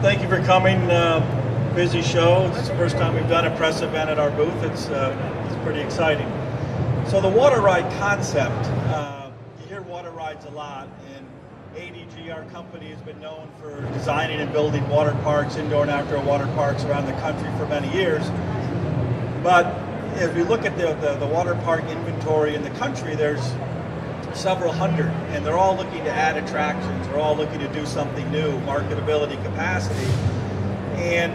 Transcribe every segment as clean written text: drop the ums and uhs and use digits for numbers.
thank you for coming. Busy show. It's the first time we've done a press event at our booth. It's pretty exciting. So the water ride concept, you hear water rides a lot, and ADG, our company, has been known for designing and building water parks, indoor and outdoor water parks around the country for many years. But if we look at the water park inventory in the country, there's several hundred, and they're all looking to add attractions. They're all looking to do something new, marketability, capacity. And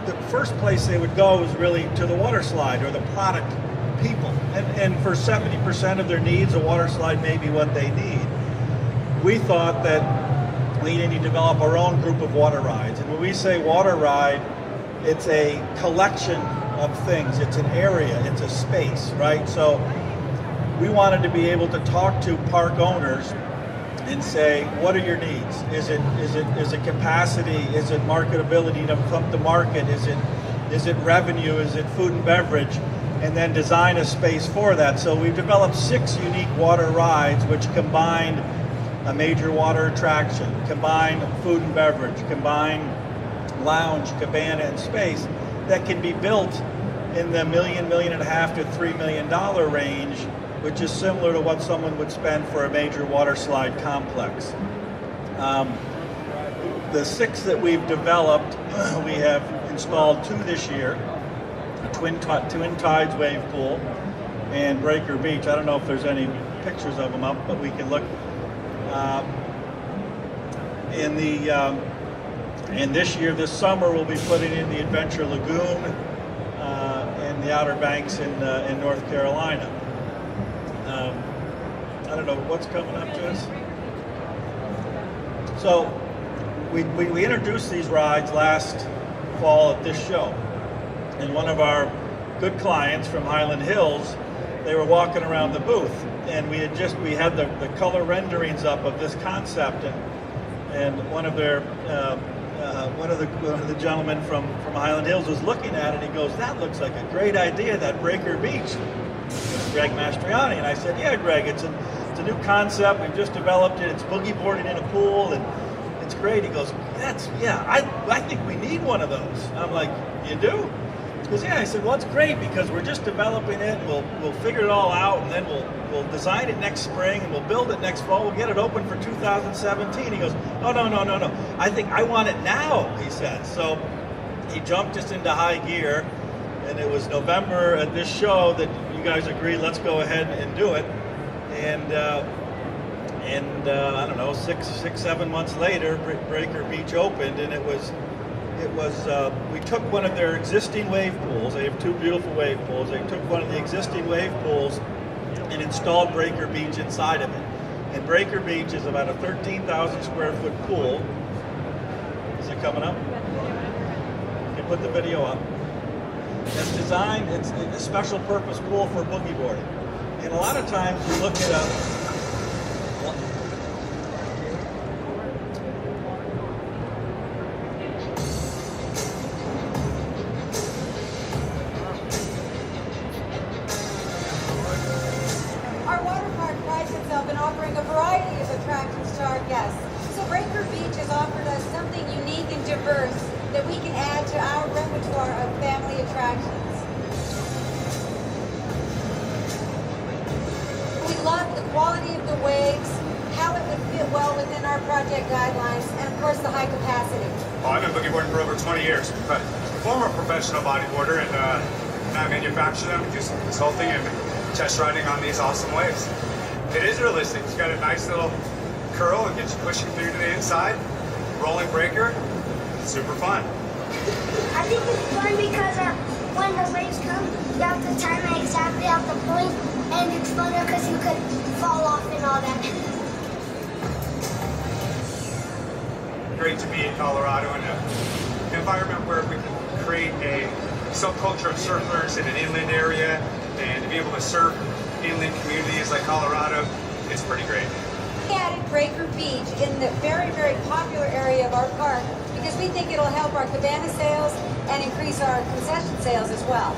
the first place they would go is really to the water slide or the product people. And for 70% of their needs, a water slide may be what they need. We thought that we need to develop our own group of water rides. And when we say water ride, it's a collection of things. It's an area, it's a space, right? So we wanted to be able to talk to park owners and say, what are your needs? Is it capacity? Is it marketability to come to market? Is it revenue? Is it food and beverage? And then design a space for that. So we've developed 6 unique water rides which combine a major water attraction, combine food and beverage, combine lounge, cabana, and space that can be built in the $1.5 million to $3 million range, which is similar to what someone would spend for a major water slide complex. The 6 that we've developed, we have installed 2 this year, a Twin Tides wave pool and Breaker Beach. I don't know if there's any pictures of them up, but we can look. And this year, this summer, we'll be putting in the Adventure Lagoon and the Outer Banks in North Carolina. I don't know what's coming up to us. So we introduced these rides last fall at this show, and one of our good clients from Highland Hills, they were walking around the booth, and we had the color renderings up of this concept, and one of the gentlemen from Highland Hills was looking at it. He goes, "That looks like a great idea, that Breaker Beach." Greg Mastriani, and I said, "Yeah, Greg, it's a new concept. We've just developed it. It's boogie boarding in a pool, and it's great." He goes, I think we need one of those." I'm like, "You do?" He goes, "Yeah." I said, "Well, it's great because we're just developing it. We'll figure it all out, and then we'll design it next spring, and we'll build it next fall. We'll get it open for 2017." He goes, "Oh, no. I think I want it now," he said. So he jumped us into high gear, and it was November at this show that you guys agreed, let's go ahead and do it. And I don't know, 6-7 months later, Breaker Beach opened, and it was we took one of their existing wave pools. They have 2 beautiful wave pools. They took one of the existing wave pools and installed Breaker Beach inside of it. And Breaker Beach is about a 13,000 square foot pool. Is it coming up? You put the video up. It's designed, it's a special purpose pool for boogie boarding. And a lot of times we look at Our water park prides itself in offering a variety of attractions to our guests. So Breaker Beach has offered us something unique and diverse that we can add to our repertoire of family attractions. We love the quality of the waves, how it would fit well within our project guidelines, and of course the high capacity. Well, I've been boogie boarding for over 20 years, but former professional bodyboarder, and I manufacture them, do some consulting and test riding on these awesome waves. It is realistic. It's got a nice little curl and gets you pushing through to the inside. Rolling breaker, super fun. I think it's fun because when the waves come, you have to time it exactly at the point, and it's funner because you could fall off and all that. Great to be in Colorado in an environment where we can create a subculture of surfers in an inland area, and to be able to serve inland communities like Colorado, it's pretty great. We added Breaker Beach in the very, very popular area of our park because we think it'll help our cabana sales and increase our concession sales as well.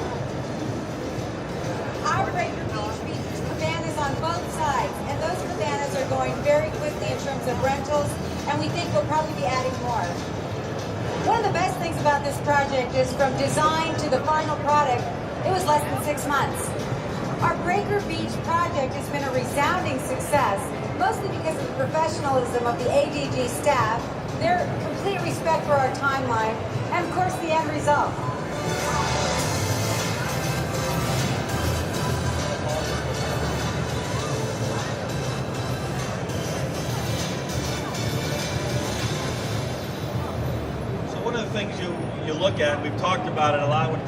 Our Breaker Beach features cabanas on on both sides, and those cabanas are going very quickly in terms of rentals, and we think we'll probably be adding more. One of the best things about this project is from design to the final product, it was less than 6 months. Our Breaker Beach project has been a resounding success, mostly because of the professionalism of the ADG staff, their complete respect for our timeline, and of course the end result. So one of the things you look at, we've talked about it a lot when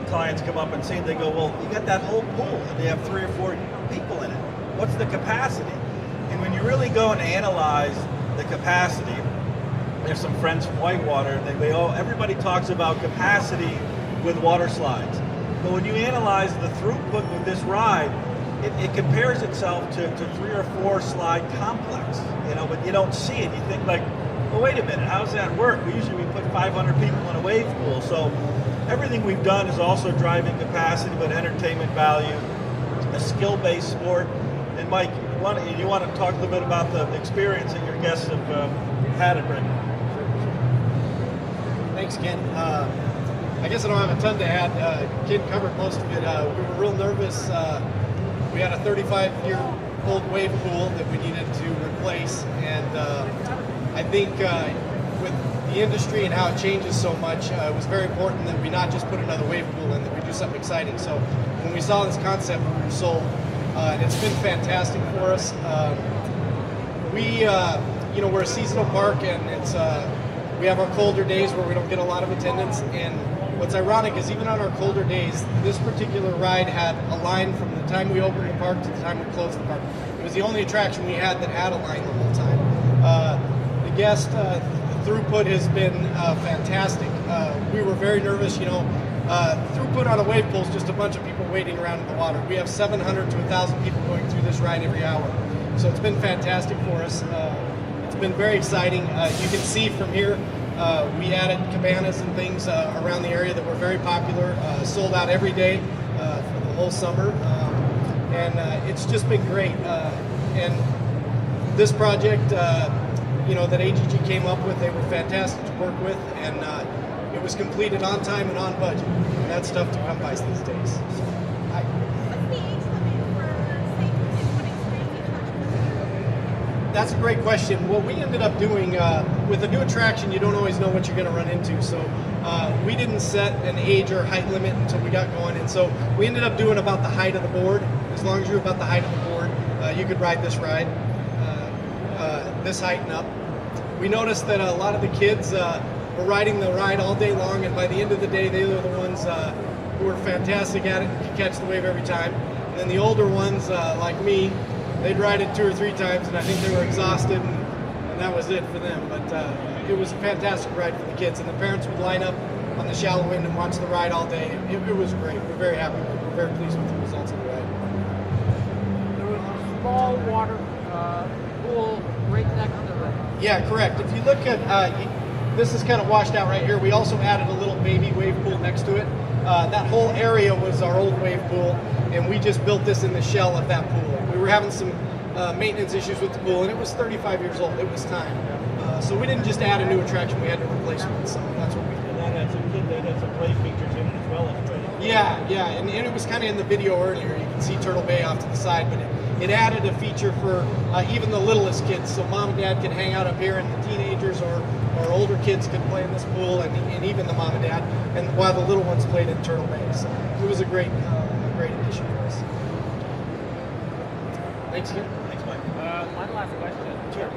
clients come up and see it, they go, well, you got that whole pool and they have 3 or 4 people in it. What's the capacity? And when you really go and analyze the capacity, there's some friends from Whitewater, everybody talks about capacity with water slides. But when you analyze the throughput with this ride, it compares itself to 3 or 4 slide complex, but you don't see it. You think like, well, wait a minute, how does that work? We put 500 people in a wave pool. So everything we've done is also driving capacity, but entertainment value, a skill-based sport. And Mike, you want to talk a little bit about the experience that your guests have had at Breaker? Thanks, Ken. I guess I don't have a ton to add. Ken covered most of it. We were real nervous. We had a 35-year-old wave pool that we needed to replace, and I think with the industry and how it changes so much, it was very important that we not just put another wave pool in, that we do something exciting. So when we saw this concept, we were sold, and it's been fantastic for us. We're a seasonal park, and we have our colder days where we don't get a lot of attendance. And what's ironic is even on our colder days, this particular ride had a line from the time we opened the park to the time we closed the park. It was the only attraction we had that had a line the whole time. The guest throughput has been fantastic. We were very nervous, throughput on a wave pool is just a bunch of people waiting around in the water. We have 700 to 1,000 people going through this ride every hour. So it's been fantastic for us. It's been very exciting. You can see from here, we added cabanas and things around the area that were very popular, sold out every day for the whole summer. And it's just been great. And this project, that AGG came up with, they were fantastic to work with, and it was completed on time and on budget. And that's tough to come by these days. So, What's the age limit for safety and putting safety attractions? That's a great question. What we ended up doing with a new attraction, you don't always know what you're going to run into. So we didn't set an age or height limit until we got going. And so we ended up doing about the height of the board. As long as you're about the height of the board, you could ride this ride, this height and up. We noticed that a lot of the kids were riding the ride all day long, and by the end of the day, they were the ones who were fantastic at it and could catch the wave every time. And then the older ones, like me, they'd ride it 2 or 3 times, and I think they were exhausted, and that was it for them. But it was a fantastic ride for the kids, and the parents would line up on the shallow end and watch the ride all day. It was great. We're very happy. We're very pleased with the results of the ride. There was a small water pool right next to it. Yeah, correct. If you look at, this is kind of washed out right here. We also added a little baby wave pool next to it. That whole area was our old wave pool, and we just built this in the shell of that pool. We were having some maintenance issues with the pool, and it was 35 years old. It was time. So we didn't just add a new attraction, we had to replace it with something. That's what we did. And that had some play features in it as well as play. Yeah, and it was kind of in the video earlier. You can see Turtle Bay off to the side, but it added a feature for even the littlest kids, so mom and dad could hang out up here, and the teenagers or older kids could play in this pool, and even the mom and dad, and while the little ones played in Turtle Bay. So it was a great addition for us. Thanks, Ken. Thanks, Mike. One last question. Sure.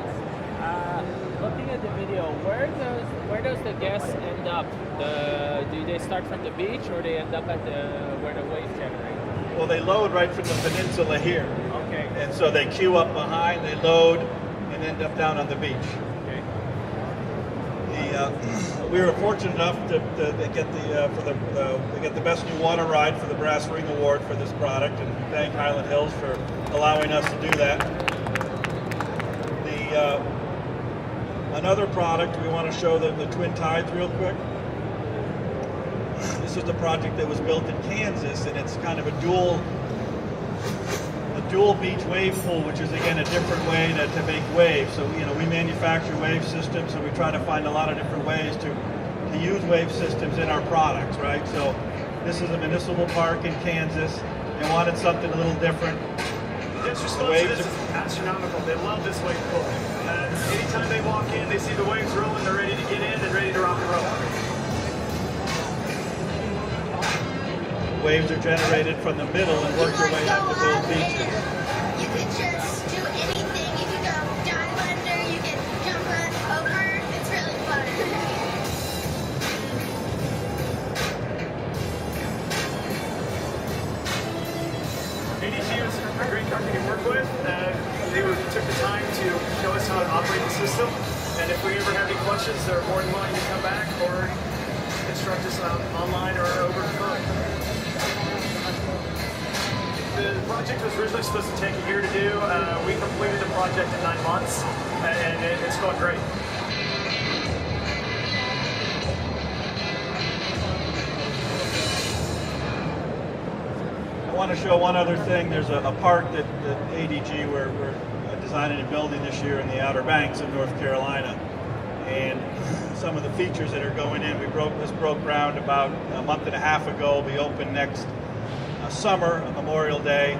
Looking at the video, where does the guests end up? Do they start from the beach, or they end up at where the waves generate? Well, they load right from the peninsula here. Okay. And so they queue up behind, they load, and end up down on the beach. Okay. We were fortunate enough to get the best new water ride for the Brass Ring Award for this product, and we thank Highland Hills for allowing us to do that. Another product, we want to show the Twin Tides real quick. This is the project that was built in Kansas, and it's kind of a dual beach wave pool, which is again a different way to make waves. So we manufacture wave systems, so we try to find a lot of different ways to use wave systems in our products, right? So this is a municipal park in Kansas. They wanted something a little different. Guest response to this is astronomical. They love this wave pool. Anytime they walk in, they see the waves rolling, they're ready to get in and ready to rock and roll. Waves are generated from the middle and work their way up to both beaches. You could just do anything. You could go dive under, you can jump over. It's really fun. ADG was a great company to work with. They took the time to show us how to operate the system. And if we ever have any questions, they're more than willing to come back or instruct us online or over the phone. The project was originally supposed to take a year to do. We completed the project in 9 months, and it's going great. I want to show one other thing. There's a park that ADG we're designing and building this year in the Outer Banks of North Carolina. And some of the features that are going in, this broke ground about a month and a half ago. Will be open next summer, Memorial Day.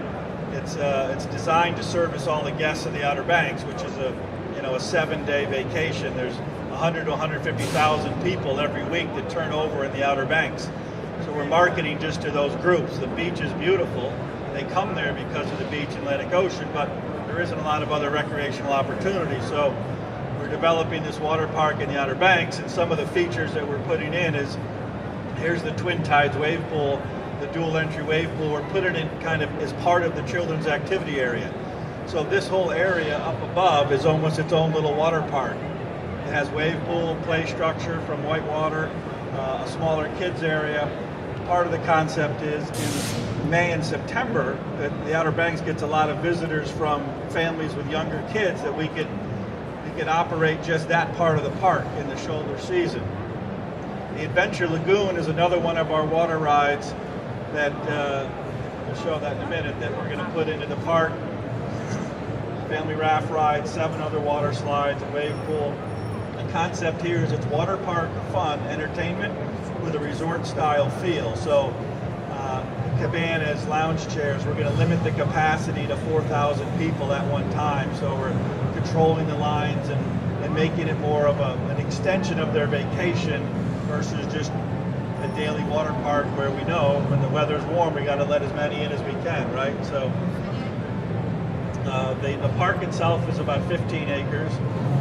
It's designed to service all the guests of the Outer Banks, which is a 7-day vacation. There's 100 to 150,000 people every week that turn over in the Outer Banks. So we're marketing just to those groups. The beach is beautiful. They come there because of the beach and Atlantic Ocean, but there isn't a lot of other recreational opportunities. So we're developing this water park in the Outer Banks, and some of the features that we're putting in is, here's the Twin Tides wave pool, the dual entry wave pool. We're putting it kind of as part of the children's activity area. So this whole area up above is almost its own little water park. It has wave pool, play structure from whitewater, a smaller kids area. Part of the concept is in May and September that the Outer Banks gets a lot of visitors from families with younger kids, that we could operate just that part of the park in the shoulder season. The Adventure Lagoon is another one of our water rides that we'll show that in a minute, that we're going to put into the park. Family raft ride, 7 other water slides, a wave pool. The concept here is it's water park fun, entertainment with a resort style feel. So cabanas, lounge chairs, we're going to limit the capacity to 4,000 people at one time. So we're controlling the lines and making it more of an extension of their vacation versus just a daily water park where we know when the weather's warm we got to let as many in as we can, right? So the park itself is about 15 acres,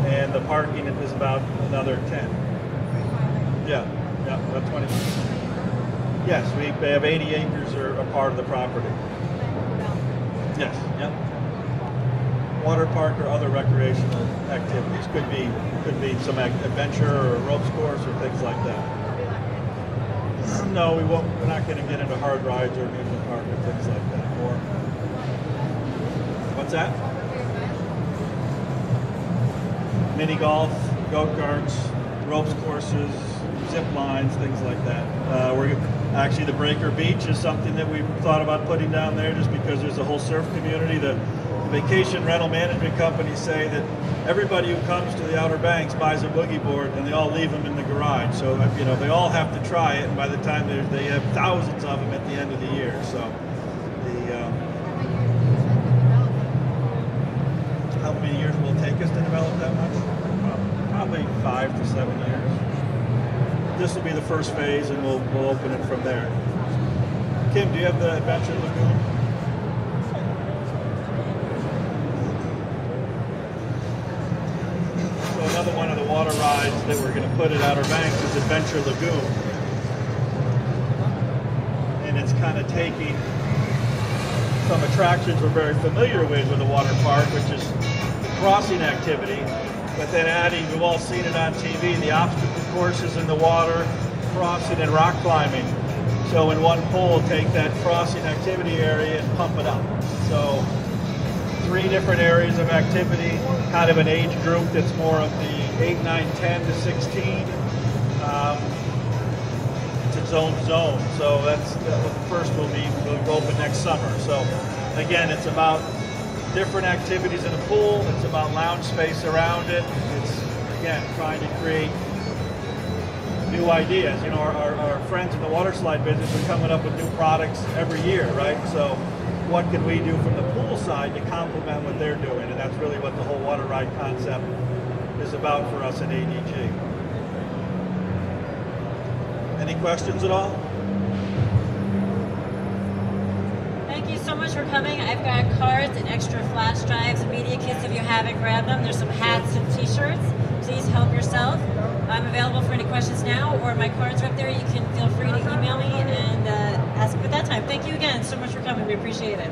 and the parking is about another 10. Yeah, about 20. Yes, we have 80 acres are a part of the property. Yes, yep. Water park or other recreational activities. Could be some adventure or ropes course or things like that. No, we won't. We're not going to get into hard rides or amusement park or things like that. Or what's that? Mini golf, go-karts, ropes courses, zip lines, things like that. Actually, the Breaker Beach is something that we've thought about putting down there, just because there's a whole surf community. The vacation rental management companies say that everybody who comes to the Outer Banks buys a boogie board and they all leave them in the garage. So they all have to try it, and by the time they have thousands of them at the end of the year. So how many years will it take us to develop that much? Probably 5 to 7 years. This will be the first phase, and we'll open it from there. Kim, do you have the Adventure Lagoon? So another one of the water rides that we're going to put at Outer Banks is Adventure Lagoon. And it's kind of taking some attractions we're very familiar with a water park, which is the crossing activity, but then adding, we've all seen it on TV, the obstacle courses in the water, crossing and rock climbing. So in one pool, take that crossing activity area and pump it up. So 3 different areas of activity, kind of an age group that's more of the 8, 9, 10 to 16. It's its own zone. So that's what the first will be. We'll open next summer. So again, it's about different activities in a pool. It's about lounge space around it. It's, again, trying to create new ideas. You know, our friends in the water slide business are coming up with new products every year, right? So what can we do from the pool side to complement what they're doing? And that's really what the whole water ride concept is about for us at ADG. Any questions at all? Thank you so much for coming. I've got cards and extra flash drives and media kits if you haven't grabbed them. There's some hats and t-shirts. Please help yourself. I'm available for any questions now, or my cards are up there. You can feel free to email me and ask them at that time. Thank you again so much for coming. We appreciate it.